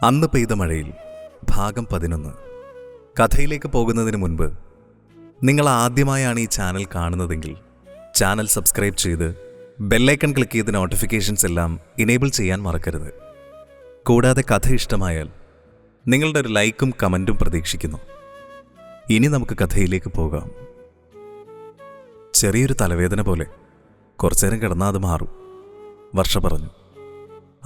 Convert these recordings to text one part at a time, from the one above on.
അന്ന് പെയ്ത മഴയിൽ ഭാഗം 11. കഥയിലേക്ക് പോകുന്നതിന് മുൻപ് നിങ്ങൾ ആദ്യമായാണ് ഈ ചാനൽ കാണുന്നതെങ്കിൽ ചാനൽ സബ്സ്ക്രൈബ് ചെയ്ത് ബെല്ലൈക്കൺ ക്ലിക്ക് ചെയ്ത് നോട്ടിഫിക്കേഷൻസ് എല്ലാം ഇനേബിൾ ചെയ്യാൻ മറക്കരുത്. കൂടാതെ കഥ ഇഷ്ടമായാൽ നിങ്ങളുടെ ഒരു ലൈക്കും കമൻറ്റും പ്രതീക്ഷിക്കുന്നു. ഇനി നമുക്ക് കഥയിലേക്ക് പോകാം. ചെറിയൊരു തലവേദന പോലെ കുറച്ചേരം കിടന്നാൽ അത് മാറും, വർഷ പറഞ്ഞു.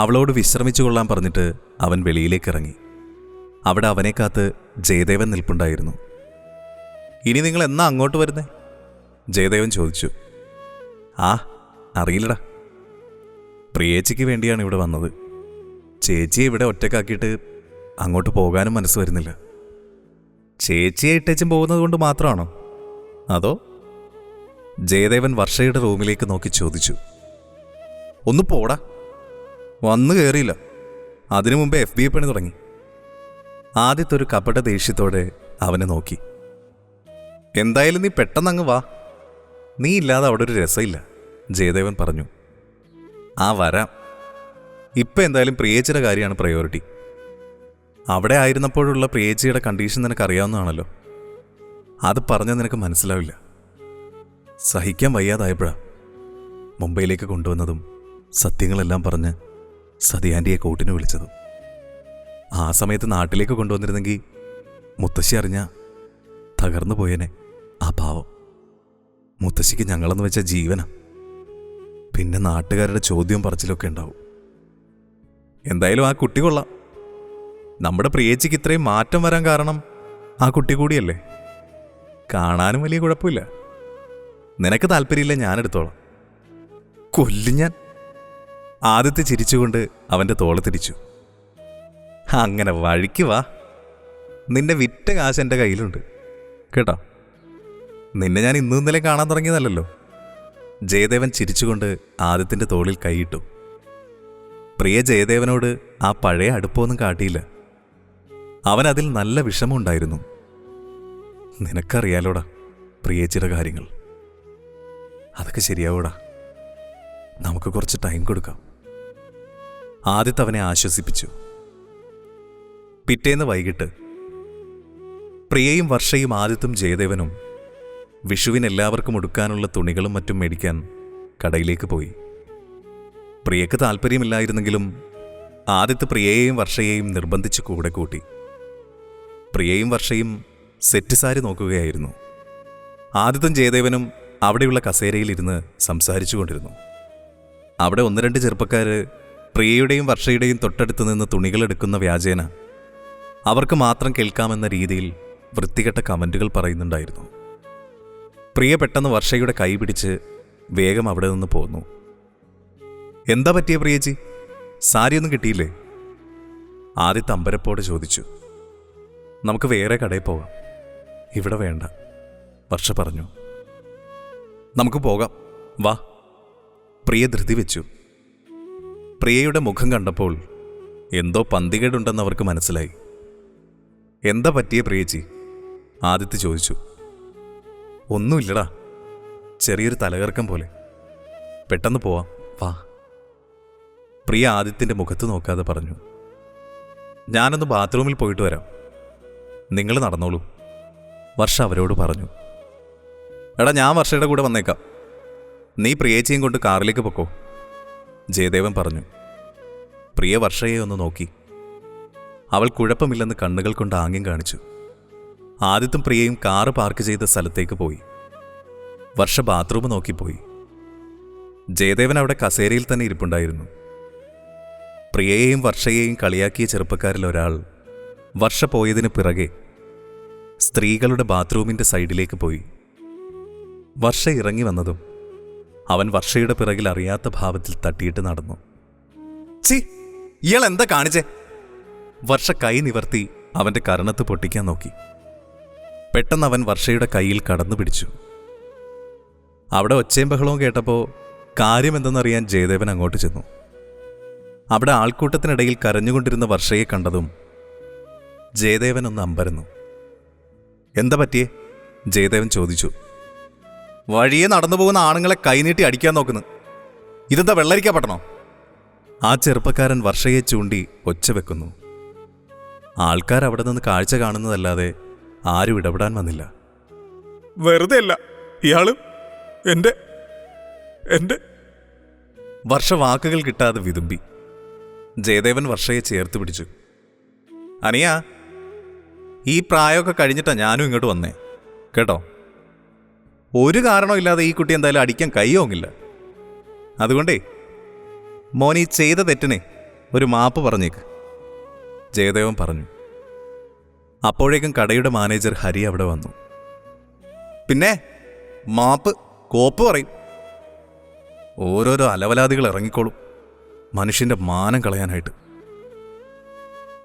അവളോട് വിശ്രമിച്ചു കൊള്ളാൻ പറഞ്ഞിട്ട് അവൻ വെളിയിലേക്ക് ഇറങ്ങി. അവിടെ അവനെ കാത്ത് ജയദേവൻ നിൽപ്പുണ്ടായിരുന്നു. ഇനി നിങ്ങൾ എന്നാ അങ്ങോട്ട് വരുന്നേ? ജയദേവൻ ചോദിച്ചു. അറിയില്ലടാ, പ്രിയേച്ചിക്ക് വേണ്ടിയാണ് ഇവിടെ വന്നത്. ചേച്ചിയെ ഇവിടെ ഒറ്റക്കാക്കിയിട്ട് അങ്ങോട്ട് പോകാനും മനസ്സ് വരുന്നില്ല. ചേച്ചിയെ ഇട്ടേച്ചും പോകുന്നത് കൊണ്ട് മാത്രമാണോ അതോ? ജയദേവൻ വർഷയുടെ റൂമിലേക്ക് നോക്കി ചോദിച്ചു. ഒന്ന് പോടാ, വന്നു കയറിയില്ല, അതിനു മുമ്പ് FBA പണി തുടങ്ങി. ആദ്യത്തൊരു കപട ദേഷ്യത്തോടെ അവനെ നോക്കി. എന്തായാലും നീ പെട്ടെന്നങ്ങ് വാ, നീ ഇല്ലാതെ അവിടെ ഒരു രസമില്ല, ജയദേവൻ പറഞ്ഞു. വരാം. ഇപ്പം എന്തായാലും പ്രിയേച്ചിയുടെ കാര്യമാണ് പ്രയോറിറ്റി. അവിടെ ആയിരുന്നപ്പോഴുള്ള പ്രിയേച്ചിയുടെ കണ്ടീഷൻ നിനക്കറിയാവുന്നതാണല്ലോ. അത് പറഞ്ഞാൽ നിനക്ക് മനസ്സിലാവില്ല. സഹിക്കാൻ വയ്യാതായപ്പോഴാണ് മുംബൈയിലേക്ക് കൊണ്ടുവന്നതും സത്യങ്ങളെല്ലാം പറഞ്ഞ് സതി ആൻറ്റിയെ കോട്ടിന് വിളിച്ചതും. ആ സമയത്ത് നാട്ടിലേക്ക് കൊണ്ടുവന്നിരുന്നെങ്കിൽ മുത്തശ്ശി അറിഞ്ഞ തകർന്നു പോയേനെ. ആ പാവം മുത്തശ്ശിക്ക് ഞങ്ങളെന്ന് വെച്ച ജീവന. പിന്നെ നാട്ടുകാരുടെ ചോദ്യവും പറച്ചിലൊക്കെ ഉണ്ടാവും. എന്തായാലും ആ കുട്ടി കൊള്ളാം. നമ്മുടെ പ്രിയേച്ചിക്ക് ഇത്രയും മാറ്റം വരാൻ കാരണം ആ കുട്ടി കൂടിയല്ലേ. കാണാനും വലിയ കുഴപ്പമില്ല. നിനക്ക് താല്പര്യമില്ല, ഞാനെടുത്തോളാം. കൊല്ലും ഞാൻ. ആദ്യത്തെ ചിരിച്ചുകൊണ്ട് അവൻ്റെ തോള് തിരിച്ചു. അങ്ങനെ വഴിക്ക് വാ, നിന്റെ വിറ്റ കാശ് എൻ്റെ കയ്യിലുണ്ട് കേട്ടോ. നിന്നെ ഞാൻ ഇന്നും ഇന്നലെ കാണാൻ തുടങ്ങിയതല്ലോ. ജയദേവൻ ചിരിച്ചുകൊണ്ട് ആദിത്യൻ്റെ തോളിൽ കൈയിട്ടു. പ്രിയ ജയദേവനോട് ആ പഴയ അടുപ്പമൊന്നും കാട്ടിയില്ല. അവനതിൽ നല്ല വിഷമമുണ്ടായിരുന്നു. നിനക്കറിയാലോടാ പ്രിയേച്ചിയുടെ കാര്യങ്ങൾ. അതൊക്കെ ശരിയാവൂടാ, നമുക്ക് കുറച്ച് ടൈം കൊടുക്കാം. ആദിത്യ അവനെ ആശ്വസിപ്പിച്ചു. പിറ്റേന്ന് വൈകിട്ട് പ്രിയയും വർഷയും ആദിത്തും ജയദേവനും വിഷുവിന് എല്ലാവർക്കും ഉടുക്കാനുള്ള തുണികളും മറ്റും മേടിക്കാൻ കടയിലേക്ക് പോയി. പ്രിയക്ക് താല്പര്യമില്ലായിരുന്നെങ്കിലും ആദിത്യ പ്രിയയെയും വർഷയെയും നിർബന്ധിച്ച് കൂടെ കൂട്ടി. പ്രിയയും വർഷയും സെറ്റ് സാരി നോക്കുകയായിരുന്നു. ആദിത്തും ജയദേവനും അവിടെയുള്ള കസേരയിലിരുന്ന് സംസാരിച്ചു കൊണ്ടിരുന്നു. അവിടെ 1-2 ചെറുപ്പക്കാർ പ്രിയയുടെയും വർഷയുടെയും തൊട്ടടുത്ത് നിന്ന് തുണികളെടുക്കുന്ന വ്യാജേന അവർക്ക് മാത്രം കേൾക്കാമെന്ന രീതിയിൽ വൃത്തികെട്ട കമൻറ്റുകൾ പറയുന്നുണ്ടായിരുന്നു. പ്രിയ പെട്ടെന്ന് വർഷയുടെ കൈ പിടിച്ച് വേഗം അവിടെ നിന്ന് പോന്നു. എന്താ പറ്റിയ പ്രിയേച്ചി, സാരിയൊന്നും കിട്ടിയില്ലേ? ആദ്യത്തെ അമ്പരപ്പോടെ ചോദിച്ചു. നമുക്ക് വേറെ കടയിൽ പോകാം, ഇവിടെ വേണ്ട, വർഷ പറഞ്ഞു. നമുക്ക് പോകാം, വാ. പ്രിയ ധൃതി വെച്ചു. പ്രിയയുടെ മുഖം കണ്ടപ്പോൾ എന്തോ പന്തികേടുണ്ടെന്ന് അവർക്ക് മനസ്സിലായി. എന്താ പറ്റിയ പ്രിയേച്ചി? ആദിത്യ ചോദിച്ചു. ഒന്നുമില്ലടാ, ചെറിയൊരു തലകറക്കം പോലെ. പെട്ടെന്ന് പോവാം, വാ. പ്രിയ ആദിത്യൻ്റെ മുഖത്ത് നോക്കാതെ പറഞ്ഞു. ഞാനൊന്ന് ബാത്റൂമിൽ പോയിട്ട് വരാം, നിങ്ങൾ നടന്നോളൂ, വർഷ അവരോട് പറഞ്ഞു. എടാ, ഞാൻ വർഷയുടെ കൂടെ വന്നേക്കാം, നീ പ്രിയേച്ചിയും കൊണ്ട് കാറിലേക്ക് പൊക്കോ, ജയദേവൻ പറഞ്ഞു. പ്രിയ വർഷയെ ഒന്ന് നോക്കി. അവൾ കുഴപ്പമില്ലെന്ന് കണ്ണുകൾ കൊണ്ട് ആംഗ്യം കാണിച്ചു. ആദിത്തും പ്രിയയും കാറ് പാർക്ക് ചെയ്ത സ്ഥലത്തേക്ക് പോയി. വർഷ ബാത്റൂം നോക്കിപ്പോയി. ജയദേവൻ അവിടെ കസേരയിൽ തന്നെ ഇരിപ്പുണ്ടായിരുന്നു. പ്രിയയെയും വർഷയെയും കളിയാക്കിയ ചെറുപ്പക്കാരിൽ ഒരാൾ വർഷ പോയതിന് പിറകെ സ്ത്രീകളുടെ ബാത്റൂമിൻ്റെ സൈഡിലേക്ക് പോയി. വർഷ ഇറങ്ങി വന്നതും അവൻ വർഷയുടെ പിറകിൽ അറിയാത്ത ഭാവത്തിൽ തട്ടിയിട്ട് നടന്നു. ഇയാൾ എന്താ കാണിച്ചേ? വർഷ കൈ നിവർത്തി അവൻ്റെ കരണത്ത് പൊട്ടിക്കാൻ നോക്കി. പെട്ടെന്ന് അവൻ വർഷയുടെ കൈയിൽ കടന്നു പിടിച്ചു. അവിടെ ഒച്ചയും ബഹളവും കേട്ടപ്പോൾ കാര്യം എന്തെന്നറിയാൻ ജയദേവൻ അങ്ങോട്ട് ചെന്നു. അവിടെ ആൾക്കൂട്ടത്തിനിടയിൽ കരഞ്ഞുകൊണ്ടിരുന്ന വർഷയെ കണ്ടതും ജയദേവൻ ഒന്ന് അമ്പരന്നു. എന്താ പറ്റിയേ? ജയദേവൻ ചോദിച്ചു. വഴിയെ നടന്നു പോകുന്ന ആണുങ്ങളെ കൈനീട്ടി അടിക്കാൻ നോക്കുന്നു. ഇതെന്താ വെള്ളരിക്കാ പട്ടണോ? ആ ചെറുപ്പക്കാരൻ വർഷയെ ചൂണ്ടി ഒച്ച വെക്കുന്നു. ആൾക്കാർ അവിടെ നിന്ന് കാഴ്ച കാണുന്നതല്ലാതെ ആരും ഇടപെടാൻ വന്നില്ല. വെറുതെ അല്ല, ഇയാള് എൻ്റെ വർഷ വാക്കുകൾ കിട്ടാതെ വിതുമ്പി. ജയദേവൻ വർഷയെ ചേർത്ത് പിടിച്ചു. അനിയ, ഈ പ്രായമൊക്കെ കഴിഞ്ഞിട്ടാ ഞാനും ഇങ്ങോട്ട് വന്നേ കേട്ടോ. ഒരു കാരണമില്ലാതെ ഈ കുട്ടി എന്തായാലും അടിക്കാൻ കൈയോങ്ങില്ല. അതുകൊണ്ടേ മോൻ ഈ ചെയ്ത തെറ്റിനെ ഒരു മാപ്പ് പറഞ്ഞേക്ക്, ജയദേവൻ പറഞ്ഞു. അപ്പോഴേക്കും കടയുടെ മാനേജർ ഹരി അവിടെ വന്നു. പിന്നെ മാപ്പ് കോപ്പ് പറയും. ഓരോരോ അലവലാദികൾ ഇറങ്ങിക്കോളും മനുഷ്യൻ്റെ മാനം കളയാനായിട്ട്.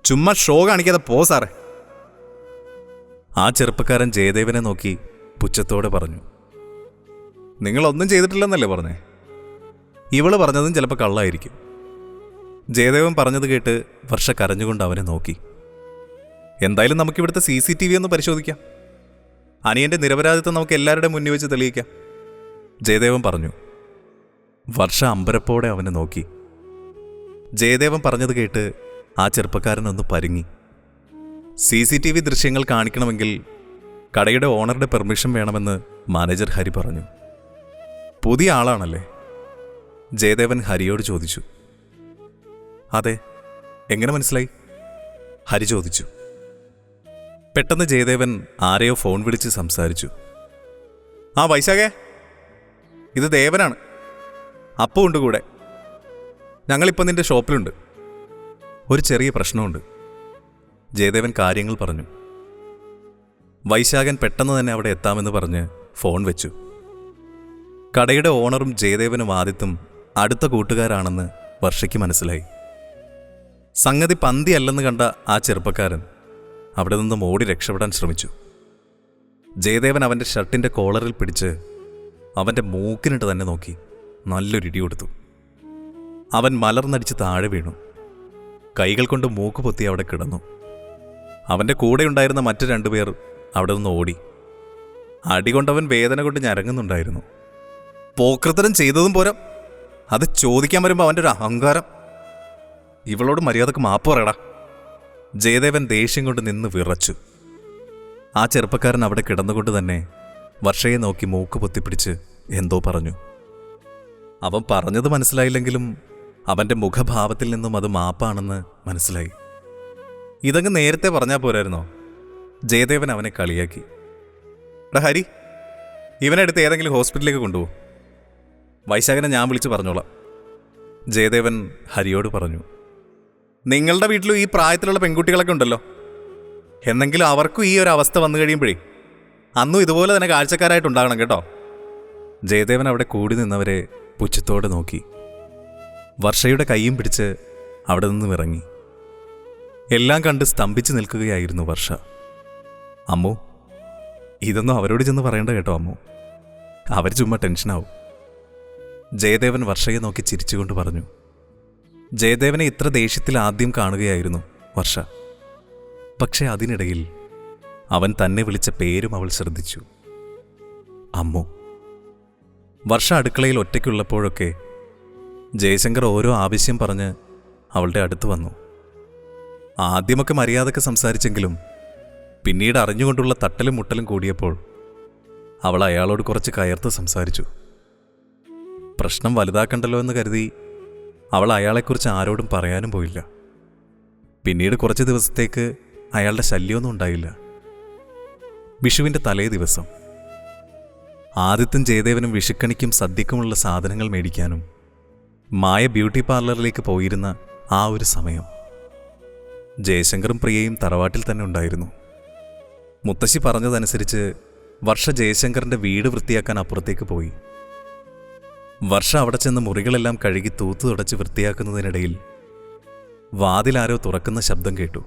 ചുമ്മാ ഷോ കാണിക്കാതെ പോ സാറേ. ആ ചെറുപ്പക്കാരൻ ജയദേവനെ നോക്കി പുച്ഛത്തോടെ പറഞ്ഞു. നിങ്ങളൊന്നും ചെയ്തിട്ടില്ലെന്നല്ലേ പറഞ്ഞേ? ഇവള് പറഞ്ഞതും ചിലപ്പോൾ കള്ളായിരിക്കും. ജയദേവൻ പറഞ്ഞത് കേട്ട് വർഷ കരഞ്ഞുകൊണ്ട് അവനെ നോക്കി. എന്തായാലും നമുക്കിവിടുത്തെ CCTV ഒന്ന് പരിശോധിക്കാം. അനിയൻ്റെ നിരപരാധിത്വം നമുക്ക് എല്ലാവരുടെ മുന്നിൽ വെച്ച് തെളിയിക്കാം, ജയദേവൻ പറഞ്ഞു. വർഷ അമ്പരപ്പോടെ അവനെ നോക്കി. ജയദേവൻ പറഞ്ഞത് കേട്ട് ആ ചെറുപ്പക്കാരനൊന്ന് പരുങ്ങി. CCTV ദൃശ്യങ്ങൾ കാണിക്കണമെങ്കിൽ കടയുടെ ഓണറുടെ പെർമിഷൻ വേണമെന്ന് മാനേജർ ഹരി പറഞ്ഞു. പുതിയ ആളാണല്ലേ? ജയദേവൻ ഹരിയോട് ചോദിച്ചു. അതെ, എങ്ങനെ മനസ്സിലായി? ഹരി ചോദിച്ചു. പെട്ടെന്ന് ജയദേവൻ ആരെയോ ഫോൺ വിളിച്ച് സംസാരിച്ചു. ആ വൈശാഖേ, ഇത് ദേവനാണ്. അപ്പം ഉണ്ട് കൂടെ. ഞങ്ങളിപ്പോൾ നിന്റെ ഷോപ്പിലുണ്ട്. ഒരു ചെറിയ പ്രശ്നമുണ്ട്, ജയദേവൻ കാര്യങ്ങൾ പറഞ്ഞു. വൈശാഖൻ പെട്ടെന്ന് തന്നെ അവിടെ എത്താമെന്ന് പറഞ്ഞ് ഫോൺ വെച്ചു. കടയുടെ ഓണറും ജയദേവനും ആദിത്തും അടുത്ത കൂട്ടുകാരാണെന്ന് വർഷയ്ക്ക് മനസ്സിലായി. സംഗതി പന്തിയല്ലെന്ന് കണ്ട ആ ചെറുപ്പക്കാരൻ അവിടെ നിന്നും ഓടി രക്ഷപ്പെടാൻ ശ്രമിച്ചു. ജയദേവൻ അവൻ്റെ ഷർട്ടിൻ്റെ കോളറിൽ പിടിച്ച് അവൻ്റെ മൂക്കിനിട്ട് തന്നെ നോക്കി നല്ലൊരിടി കൊടുത്തു. അവൻ മലർന്നടിച്ച് താഴെ വീണു. കൈകൾ കൊണ്ട് മൂക്ക് പൊത്തി അവിടെ കിടന്നു. അവൻ്റെ കൂടെയുണ്ടായിരുന്ന മറ്റു രണ്ടുപേർ അവിടെ നിന്ന് ഓടി. അടികൊണ്ടവൻ വേദന കൊണ്ട് ഞരങ്ങുന്നുണ്ടായിരുന്നു. പോക്രത്തരം ചെയ്തതും പോരാ, അത് ചോദിക്കാൻ വരുമ്പോൾ അവൻ്റെ ഒരു അഹങ്കാരം. ഇവളോട് മര്യാദക്ക് മാപ്പ് പറയടാ. ജയദേവൻ ദേഷ്യം കൊണ്ട് നിന്ന് വിറച്ചു. ആ ചെറുപ്പക്കാരൻ അവിടെ കിടന്നുകൊണ്ട് തന്നെ വർഷയെ നോക്കി മൂക്ക് പൊത്തിപ്പിടിച്ച് എന്തോ പറഞ്ഞു. അവൻ പറഞ്ഞത് മനസ്സിലായില്ലെങ്കിലും അവൻ്റെ മുഖഭാവത്തിൽ നിന്നും അത് മാപ്പാണെന്ന് മനസ്സിലായി. ഇതങ്ങ് നേരത്തെ പറഞ്ഞാൽ പോരായിരുന്നോ? ജയദേവൻ അവനെ കളിയാക്കി. എടാ ഹരി, ഇവനെടുത്ത് ഏതെങ്കിലും ഹോസ്പിറ്റലിലേക്ക് കൊണ്ടുപോകും. വൈശാഖനെ ഞാൻ വിളിച്ച് പറഞ്ഞോളാം, ജയദേവൻ ഹരിയോട് പറഞ്ഞു. നിങ്ങളുടെ വീട്ടിലും ഈ പ്രായത്തിലുള്ള പെൺകുട്ടികളൊക്കെ ഉണ്ടല്ലോ. എന്നെങ്കിലും അവർക്കും ഈ ഒരു അവസ്ഥ വന്നു കഴിയുമ്പോഴേ അന്നും ഇതുപോലെ തന്നെ കാഴ്ചക്കാരായിട്ടുണ്ടാകണം കേട്ടോ. ജയദേവൻ അവിടെ കൂടി നിന്നവരെ പുച്ഛത്തോടെ നോക്കി. വർഷയുടെ കൈയും പിടിച്ച് അവിടെ നിന്നും ഇറങ്ങി. എല്ലാം കണ്ട് സ്തംഭിച്ച് നിൽക്കുകയായിരുന്നു വർഷ. അമ്മു, ഇതൊന്നും അവരോട് ചെന്ന് പറയേണ്ട കേട്ടോ അമ്മു, അവർ ചുമ്മാ ടെൻഷനാവും, ജയദേവൻ വർഷയെ നോക്കി ചിരിച്ചുകൊണ്ട് പറഞ്ഞു. ജയദേവനെ ഇത്ര ദേഷ്യത്തിൽ ആദ്യം കാണുകയായിരുന്നു വർഷ. പക്ഷെ അതിനിടയിൽ അവൻ തന്നെ വിളിച്ച പേരും അവൾ ശ്രദ്ധിച്ചു. അമ്മു. വർഷ അടുക്കളയിൽ ഒറ്റയ്ക്കുള്ളപ്പോഴൊക്കെ ജയശങ്കർ ഓരോ ആവശ്യം പറഞ്ഞ് അവളുടെ അടുത്ത് വന്നു. ആദ്യമൊക്കെ മര്യാദക്ക് സംസാരിച്ചെങ്കിലും പിന്നീട് അറിഞ്ഞുകൊണ്ടുള്ള തട്ടലും മുട്ടലും കൂടിയപ്പോൾ അവൾ അയാളോട് കുറച്ച് കയർത്ത് സംസാരിച്ചു. പ്രശ്നം വലുതാക്കണ്ടല്ലോ എന്ന് കരുതി അവൾ അയാളെക്കുറിച്ച് ആരോടും പറയാനും പോയില്ല. പിന്നീട് കുറച്ച് ദിവസത്തേക്ക് അയാളുടെ ശല്യമൊന്നും ഉണ്ടായില്ല. വിഷുവിൻ്റെ തലേ ദിവസം ആദിത്യൻ ജയദേവനും വിഷുക്കണിക്കും സദ്യക്കുമുള്ള സാധനങ്ങൾ മേടിക്കാനും മായ ബ്യൂട്ടി പാർലറിലേക്ക് പോയിരുന്ന ആ ഒരു സമയം ജയശങ്കറും പ്രിയയും തറവാട്ടിൽ തന്നെ ഉണ്ടായിരുന്നു. മുത്തശ്ശി പറഞ്ഞതനുസരിച്ച് വർഷ ജയശങ്കറിൻ്റെ വീട് വൃത്തിയാക്കാൻ അപ്പുറത്തേക്ക് പോയി. വർഷ അവിടെ ചെന്ന് മുറികളെല്ലാം കഴുകി തൂത്തു തുടച്ച് വൃത്തിയാക്കുന്നതിനിടയിൽ വാതിലാരോ തുറക്കുന്ന ശബ്ദം കേട്ടു.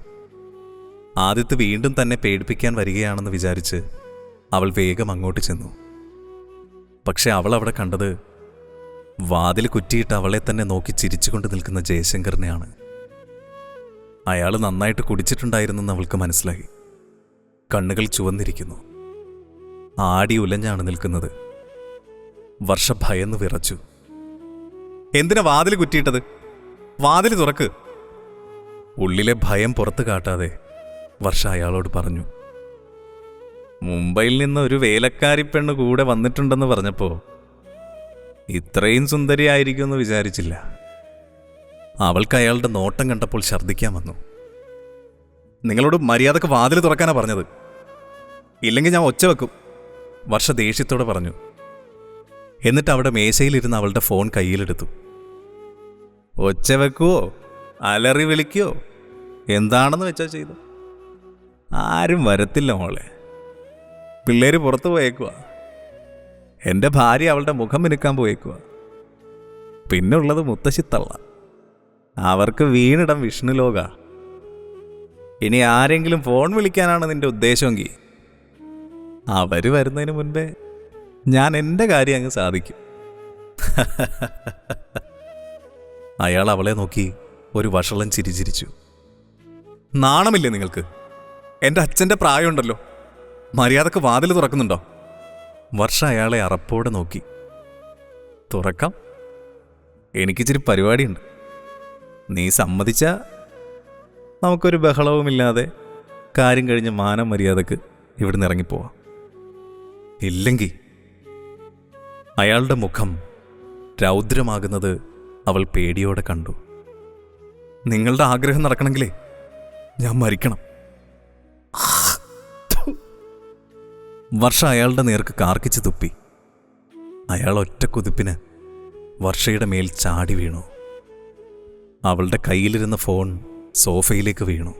ആദിത്യ വീണ്ടും തന്നെ പേടിപ്പിക്കാൻ വരികയാണെന്ന് വിചാരിച്ച് അവൾ വേഗം അങ്ങോട്ട് ചെന്നു. പക്ഷെ അവൾ അവിടെ കണ്ടത് വാതിൽ കുറ്റിയിട്ട് അവളെ തന്നെ നോക്കി ചിരിച്ചുകൊണ്ട് നിൽക്കുന്ന ജയശങ്കറിനെയാണ്. അയാൾ നന്നായിട്ട് കുടിച്ചിട്ടുണ്ടായിരുന്നെന്ന് അവൾക്ക് മനസ്സിലായി. കണ്ണുകൾ ചുവന്നിരിക്കുന്നു. ആടി ഉലഞ്ഞാണ് നിൽക്കുന്നത്. വർഷ ഭയന്ന് വിറച്ചു. എന്തിനാ വാതിൽ കുറ്റിയിട്ടത്? വാതിൽ തുറക്ക്. ഉള്ളിലെ ഭയം പുറത്തു കാട്ടാതെ വർഷ അയാളോട് പറഞ്ഞു. മുംബൈയിൽ നിന്ന് ഒരു വേലക്കാരി പെണ്ണ് കൂടെ വന്നിട്ടുണ്ടെന്ന് പറഞ്ഞപ്പോൾ ഇത്രയും സുന്ദരിയായിരിക്കുമെന്ന് വിചാരിച്ചില്ല. അവൾക്ക് അയാളുടെ നോട്ടം കണ്ടപ്പോൾ ഛർദ്ദിക്കാൻ വന്നു. നിങ്ങളോട് മര്യാദക്ക് വാതിൽ തുറക്കാനാ പറഞ്ഞത്, ഇല്ലെങ്കിൽ ഞാൻ ഒച്ച വെക്കും, വർഷ ദേഷ്യത്തോടെ പറഞ്ഞു. എന്നിട്ട് അവിടെ മേശയിലിരുന്ന് അവളുടെ ഫോൺ കയ്യിലെടുത്തു. ഒച്ച വെക്കുവോ അലറി വിളിക്കുവോ എന്താണെന്ന് വെച്ചാൽ ചെയ്തു. ആരും വരത്തില്ല മോളെ, പിള്ളേര് പുറത്തു പോയേക്കുക. എൻ്റെ ഭാര്യ അവളുടെ മുഖം മിനുക്കാൻ പോയേക്കുക. പിന്നുള്ളത് മുത്തശ്ശിത്തള്ള, അവർക്ക് വീണിടം വിഷ്ണുലോക. ഇനി ആരെങ്കിലും ഫോൺ വിളിക്കാനാണ് നിന്റെ ഉദ്ദേശമെങ്കിൽ അവർ വരുന്നതിന് മുൻപേ ഞാൻ എൻ്റെ കാര്യം അങ്ങ് സാധിക്കും. അയാൾ അവളെ നോക്കി ഒരു വഷളൻ ചിരിച്ചിരിച്ചു. നാണമില്ലേ നിങ്ങൾക്ക്? എൻ്റെ അച്ഛൻ്റെ പ്രായമുണ്ടല്ലോ, മര്യാദക്ക് വാതിൽ തുറക്കുന്നുണ്ടോ? വർഷ അയാളെ അറപ്പോടെ നോക്കി. തുറക്കാം, എനിക്കിച്ചിരി പരിപാടിയുണ്ട്. നീ സമ്മതിച്ചാ നമുക്കൊരു ബഹളവുമില്ലാതെ കാര്യം കഴിഞ്ഞ് മാനം മര്യാദക്ക് ഇവിടുന്ന് ഇറങ്ങിപ്പോവാം. ഇല്ലെങ്കിൽ അയാളുടെ മുഖം രൗദ്രമാകുന്നത് അവൾ പേടിയോടെ കണ്ടു. നിങ്ങളുടെ ആഗ്രഹം നടക്കണമെങ്കിലേ ഞാൻ മരിക്കണം. വർഷ അയാളുടെ നേർക്ക് കാർക്കിച്ച് തുപ്പി. അയാൾ ഒറ്റ കുതിപ്പിന് വർഷയുടെ മേൽ ചാടി വീണു. അവളുടെ കയ്യിലിരുന്ന ഫോൺ സോഫയിലേക്ക് വീണു.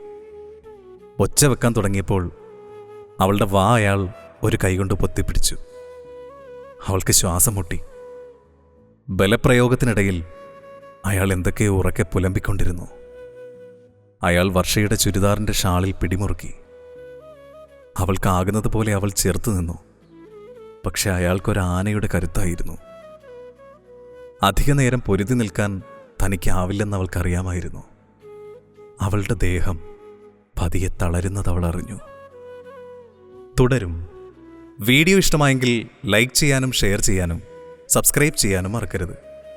ഒച്ച വെക്കാൻ തുടങ്ങിയപ്പോൾ അവളുടെ വാ അയാൾ ഒരു കൈകൊണ്ട് പൊത്തിപ്പിടിച്ചു. അവൾക്ക് ശ്വാസം മുട്ടി. ബലപ്രയോഗത്തിനിടയിൽ അയാൾ എന്തൊക്കെയോ ഉറക്കെ പുലമ്പിക്കൊണ്ടിരുന്നു. അയാൾ വർഷയുടെ ചുരിദാറിൻ്റെ ഷാളിൽ പിടിമുറുക്കി. അവൾക്കാകുന്നത് പോലെ അവൾ ചേർത്ത് നിന്നു. പക്ഷെ അയാൾക്കൊരു ആനയുടെ കരുത്തായിരുന്നു. അധിക നേരം പൊരുതി നിൽക്കാൻ തനിക്കാവില്ലെന്ന് അവൾക്കറിയാമായിരുന്നു. അവളുടെ ദേഹം പതിയെ തളരുന്നത് അവൾ അറിഞ്ഞു. തുടരും. വീഡിയോ ഇഷ്ടമായെങ്കിൽ ലൈക്ക് ചെയ്യാനും ഷെയർ ചെയ്യാനും സബ്സ്ക്രൈബ് ചെയ്യാനും മറക്കരുത്.